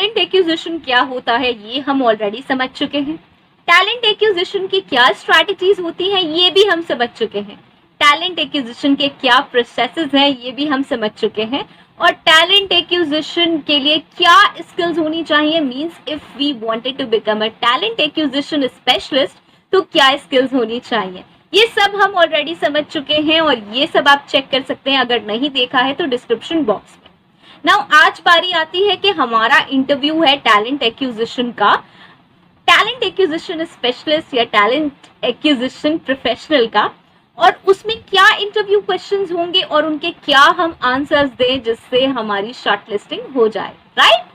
Talent acquisition क्या होता है ये हम ऑलरेडी समझ चुके हैं। टैलेंट एक्विजिशन की क्या स्ट्रैटेजीज होती हैं ये भी हम समझ चुके हैं। टैलेंट एक्विजिशन के क्या प्रोसेसेस हैं ये भी हम समझ चुके हैं। और टैलेंट एक्विजिशन के लिए क्या स्किल्स होनी चाहिए, means if we wanted to become a talent acquisition specialist तो क्या स्किल्स होनी चाहिए, ये सब हम ऑलरेडी समझ चुके हैं। और ये सब आप चेक कर सकते हैं, अगर नहीं देखा है तो डिस्क्रिप्शन बॉक्स में। नाउ आज बारी आती है कि हमारा इंटरव्यू है टैलेंट एक्विजिशन का, टैलेंट एक्विजिशन स्पेशलिस्ट या टैलेंट एक्विजिशन प्रोफेशनल का, और उसमें क्या इंटरव्यू क्वेश्चंस होंगे और उनके क्या हम आंसर्स दें जिससे हमारी शॉर्टलिस्टिंग हो जाए, right.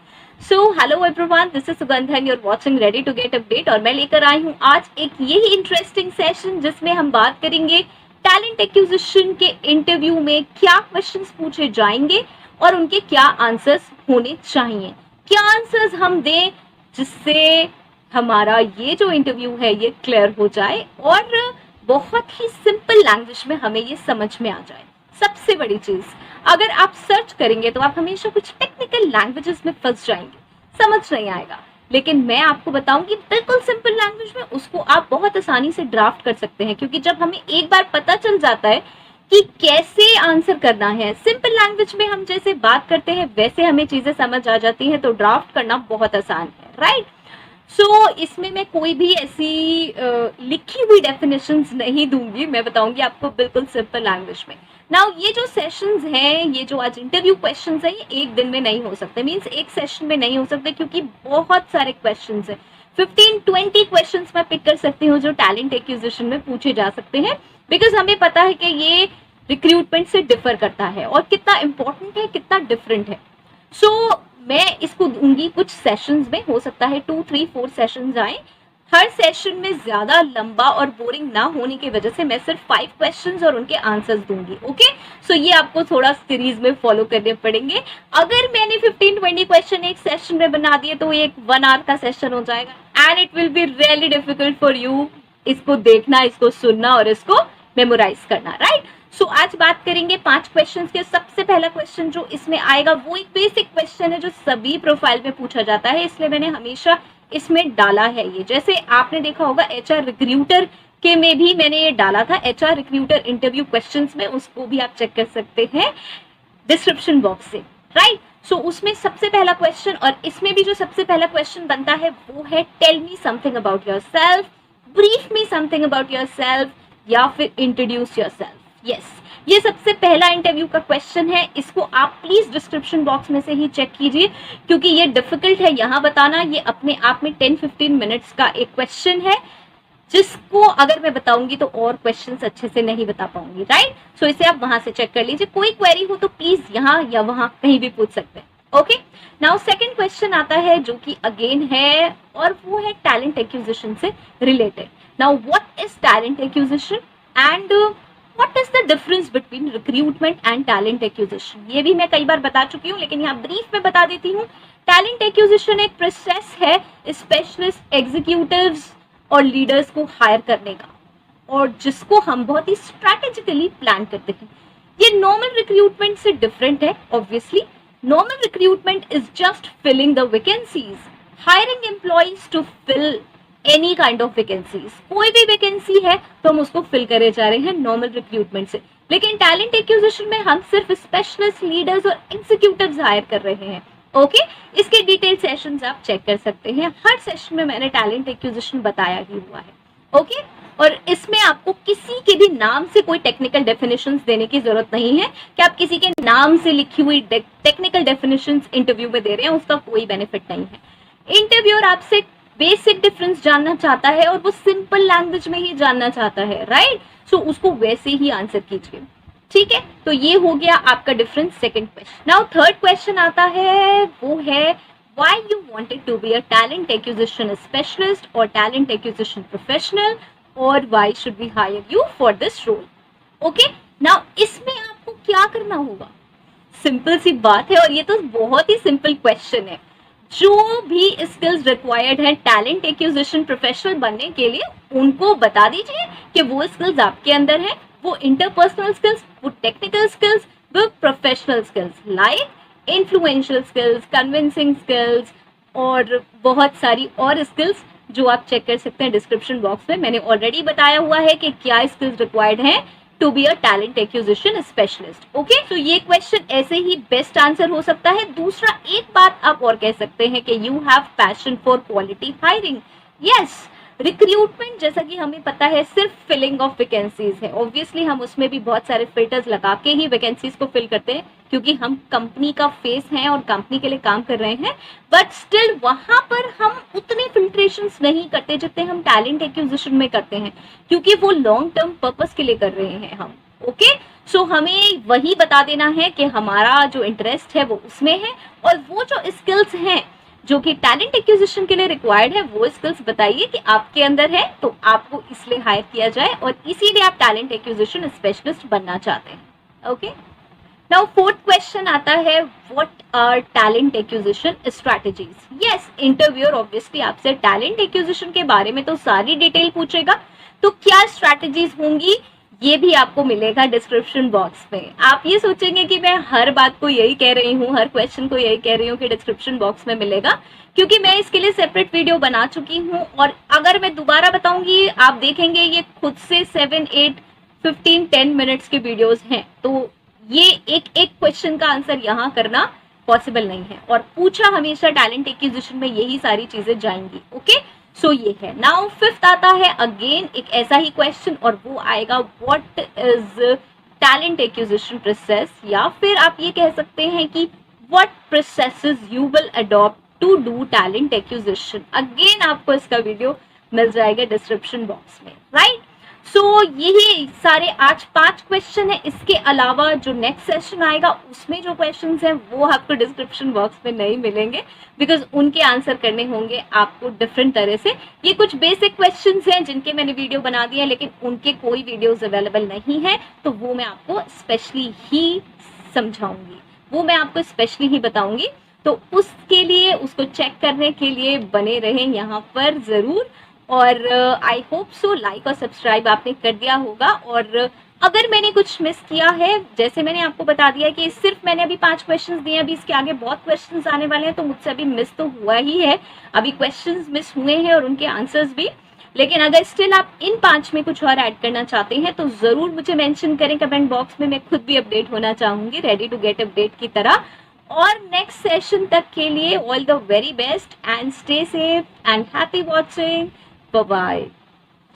So hello everyone, this is Sugandhan, you are watching ready to get update. और मैं लेकर आई हूँ आज एक यही इंटरेस्टिंग सेशन जिसमें हम बात करेंगे टैलेंट एक्विजिशन के इंटरव्यू में क्या क्वेश्चंस पूछे जाएंगे और उनके क्या आंसर्स होने चाहिए, क्या आंसर्स हम दें जिससे हमारा ये जो इंटरव्यू है ये क्लियर हो जाए और बहुत ही सिंपल लैंग्वेज में हमें ये समझ में आ जाए। सबसे बड़ी चीज, अगर आप सर्च करेंगे तो आप हमेशा कुछ टेक्निकल लैंग्वेजेस में फंस जाएंगे, समझ नहीं आएगा। लेकिन मैं आपको बताऊंगी बिल्कुल सिंपल लैंग्वेज में, उसको आप बहुत आसानी से ड्राफ्ट कर सकते हैं, क्योंकि जब हमें एक बार पता चल जाता है कि कैसे आंसर करना है, सिंपल लैंग्वेज में हम जैसे बात करते हैं वैसे हमें चीजें समझ आ जाती हैं, तो ड्राफ्ट करना बहुत आसान है, राइट। सो इसमें मैं कोई भी ऐसी लिखी हुई डेफिनेशंस नहीं दूंगी, मैं बताऊंगी आपको बिल्कुल सिंपल लैंग्वेज में। नाउ ये जो सेशंस हैं, ये जो आज इंटरव्यू क्वेश्चंस हैं, ये एक दिन में नहीं हो सकते, मींस एक सेशन में नहीं हो सकते, क्योंकि बहुत सारे क्वेश्चंस हैं। 15-20 क्वेश्चंस मैं पिक कर सकती हूँ जो टैलेंट एक्विजिशन में पूछे जा सकते हैं, बिकॉज हमें पता है कि ये रिक्रूटमेंट से डिफर करता है और कितना इंपॉर्टेंट है, कितना डिफरेंट है। सो मैं इसको दूंगी कुछ सेशंस में, हो सकता है 2, 3, 4 सेशंस आए। हर सेशन में ज्यादा लंबा और बोरिंग ना होने की वजह से मैं सिर्फ 5 क्वेश्चंस और उनके आंसर्स दूंगी, ओके। सो ये आपको थोड़ा सीरीज में फॉलो करने पड़ेंगे। अगर मैंने 15-20 क्वेश्चन एक सेशन में बना दिए तो एक 1 आवर का सेशन हो जाएगा, and it will be really difficult for you इसको देखना, इसको सुनना और इसको मेमोराइज करना, राइट। सो आज बात करेंगे 5 क्वेश्चंस के। सबसे पहला क्वेश्चन जो इसमें आएगा वो एक बेसिक क्वेश्चन है जो सभी प्रोफाइल में पूछा जाता है, इसलिए मैंने हमेशा इसमें डाला है ये। जैसे आपने देखा होगा एचआर रिक्रूटर के में भी मैंने ये डाला था, एचआर रिक्रूटर इंटरव्यू क्वेश्चंस में, उसको भी आप चेक कर सकते हैं डिस्क्रिप्शन बॉक्स से, राइट। सो उसमें सबसे पहला क्वेश्चन, और इसमें भी जो सबसे पहला क्वेश्चन बनता है वो है tell me something about yourself, brief me something about yourself, या फिर इंट्रोड्यूस योरसेल्फ। यस, ये सबसे पहला इंटरव्यू का क्वेश्चन है, इसको आप प्लीज डिस्क्रिप्शन बॉक्स में से ही चेक कीजिए, क्योंकि ये डिफिकल्ट है यहाँ बताना। ये अपने आप में 10-15 मिनट्स का एक क्वेश्चन है, जिसको अगर मैं बताऊंगी तो और क्वेश्चंस अच्छे से नहीं बता पाऊंगी, राइट। सो इसे आप वहां से चेक कर लीजिए। कोई क्वेरी हो तो प्लीज यहाँ या वहां कहीं भी पूछ सकते हैं, ओके। नाउ सेकंड क्वेश्चन आता है जो कि अगेन है, और वो है टैलेंट एक्विजिशन से related. Now what is talent acquisition and What is the difference between recruitment and talent acquisition? ये भी मैं कई बार बता चुकी हूँ, लेकिन यहाँ ब्रीफ में बता देती हूँ। टैलेंट एक्विजिशन एक प्रोसेस है स्पेशलिस्ट एग्जीक्यूटिव्स और लीडर्स को हायर करने का, और जिसको हम बहुत ही स्ट्रैटेजिकली प्लान करते हैं। ये नॉर्मल रिक्रूटमेंट से डिफरेंट है। Obviously normal recruitment is just filling the vacancies, hiring employees to fill any kind of vacancies. कोई भी वैकेंसी है तो हम उसको फिल करे जा रहे हैं नॉर्मल रिक्रूटमेंट से। लेकिन टैलेंट एक्विजिशन में हम सिर्फ स्पेशलिस्ट लीडर्स और एग्जीक्यूटिव्स हायर कर रहे हैं, ओके। इसके डिटेल सेशंस आप चेक कर सकते हैं, हर सेशन में मैंने टैलेंट एक्विजिशन बताया ही हुआ है, ओके। और इसमें आपको किसी के भी नाम से कोई टेक्निकल डेफिनेशंस देने की जरूरत नहीं है कि आप किसी के नाम से लिखी हुई टेक्निकल डेफिनेशंस इंटरव्यू में दे रहे हैं, उसका कोई बेनिफिट नहीं है। इंटरव्यूअर आपसे बेसिक डिफरेंस जानना चाहता है और वो सिंपल लैंग्वेज में ही जानना चाहता है, राइट। सो उसको वैसे ही आंसर कीजिए, ठीक है। तो ये हो गया आपका difference, second question. Now third question आता है, वो है why you wanted to be a talent acquisition specialist और टैलेंट एक्विजिशन प्रोफेशनल, और why should we hire you for this role, okay. Now इसमें आपको क्या करना होगा, सिंपल सी बात है, और ये तो बहुत ही सिंपल क्वेश्चन है। जो भी स्किल्स रिक्वायर्ड है टैलेंट एक्विजिशन प्रोफेशनल बनने के लिए, उनको बता दीजिए कि वो स्किल्स आपके अंदर है, वो इंटरपर्सनल स्किल्स, वो टेक्निकल स्किल्स, वो professional skills, like influential skills, convincing skills, और बहुत सारी और स्किल्स जो आप चेक कर सकते हैं डिस्क्रिप्शन बॉक्स में। मैंने ऑलरेडी बताया हुआ है कि क्या स्किल्स रिक्वायर्ड है to be a talent acquisition specialist. Okay, तो ये क्वेश्चन ऐसे ही बेस्ट आंसर हो सकता है। दूसरा, एक बात आप और कह सकते हैं कि you have passion for quality hiring. Yes, recruitment जैसा कि हमें पता है सिर्फ फिलिंग ऑफ वैकेंसीज है। ऑब्वियसली हम उसमें भी बहुत सारे फिल्टर्स लगा के ही वैकेंसीज को फिल करते हैं, क्योंकि हम कंपनी का फेस हैं और कंपनी के लिए काम कर रहे हैं। बट स्टिल वहां पर हम उतने फिल्ट्रेशंस नहीं करते जितने हम टैलेंट एक्विजिशन में करते हैं, क्योंकि वो लॉन्ग टर्म पर्पस के लिए कर रहे हैं हम। ओके, सो हमें वही बता देना है कि हमारा जो इंटरेस्ट है वो उसमें है, और वो जो स्किल्स हैं जो कि टैलेंट एक्विजिशन के लिए रिक्वायर्ड है वो स्किल्स बताइए कि आपके अंदर है, तो आपको इसलिए हायर किया जाए और इसीलिए आप टैलेंट एक्विजिशन स्पेशलिस्ट बनना चाहते हैं। ओके, नाउ फोर्थ क्वेश्चन आता है, what are talent acquisition strategies. Yes, interviewer obviously आपसे टैलेंट एक्विजिशन के बारे में तो सारी डिटेल पूछेगा, तो क्या स्ट्रैटेजीज होंगी ये भी आपको मिलेगा डिस्क्रिप्शन बॉक्स में। आप ये सोचेंगे कि मैं हर बात को यही कह रही हूँ, हर क्वेश्चन को यही कह रही हूँ कि डिस्क्रिप्शन बॉक्स में मिलेगा, क्योंकि मैं इसके लिए सेपरेट वीडियो बना चुकी हूँ। और अगर मैं दोबारा बताऊंगी, आप देखेंगे ये खुद से 7, 8, 15, 10 मिनट्स के वीडियोज हैं, तो ये एक एक क्वेश्चन का आंसर यहाँ करना पॉसिबल नहीं है। और पूछा हमेशा टैलेंट एक्विजिशन में यही सारी चीजें जाएंगी। ओके, सो ये है। नाउ फिफ्थ आता है अगेन एक ऐसा ही क्वेश्चन, और वो आएगा, what is talent acquisition process, या फिर आप ये कह सकते हैं कि what processes you will adopt to do talent acquisition. Again आपको इसका वीडियो मिल जाएगा डिस्क्रिप्शन बॉक्स में, राइट। सो यही सारे आज 5 क्वेश्चन है। इसके अलावा जो नेक्स्ट सेशन आएगा उसमें जो क्वेश्चंस हैं वो आपको डिस्क्रिप्शन बॉक्स में नहीं मिलेंगे, बिकॉज उनके आंसर करने होंगे आपको डिफरेंट तरह से। ये कुछ बेसिक क्वेश्चंस हैं जिनके मैंने वीडियो बना दिया, लेकिन उनके कोई वीडियोस अवेलेबल नहीं है, तो वो मैं आपको स्पेशली ही समझाऊंगी, वो मैं आपको स्पेशली ही बताऊंगी। तो उसके लिए, उसको चेक करने के लिए बने रहें यहाँ पर जरूर। और आई होप सो लाइक और सब्सक्राइब आपने कर दिया होगा। और अगर मैंने कुछ मिस किया है, जैसे मैंने आपको बता दिया कि सिर्फ मैंने अभी 5 क्वेश्चंस दिए, अभी इसके आगे बहुत क्वेश्चंस आने वाले हैं, तो मुझसे अभी मिस तो हुआ ही है, अभी क्वेश्चंस मिस हुए हैं और उनके आंसर्स भी। लेकिन अगर स्टिल आप इन 5 में कुछ और ऐड करना चाहते हैं तो जरूर मुझे मेंशन करें कमेंट बॉक्स में, मैं खुद भी अपडेट होना चाहूंगी, रेडी टू गेट अपडेट की तरह। और नेक्स्ट सेशन तक के लिए all the very best and stay safe and happy watching. Bye bye.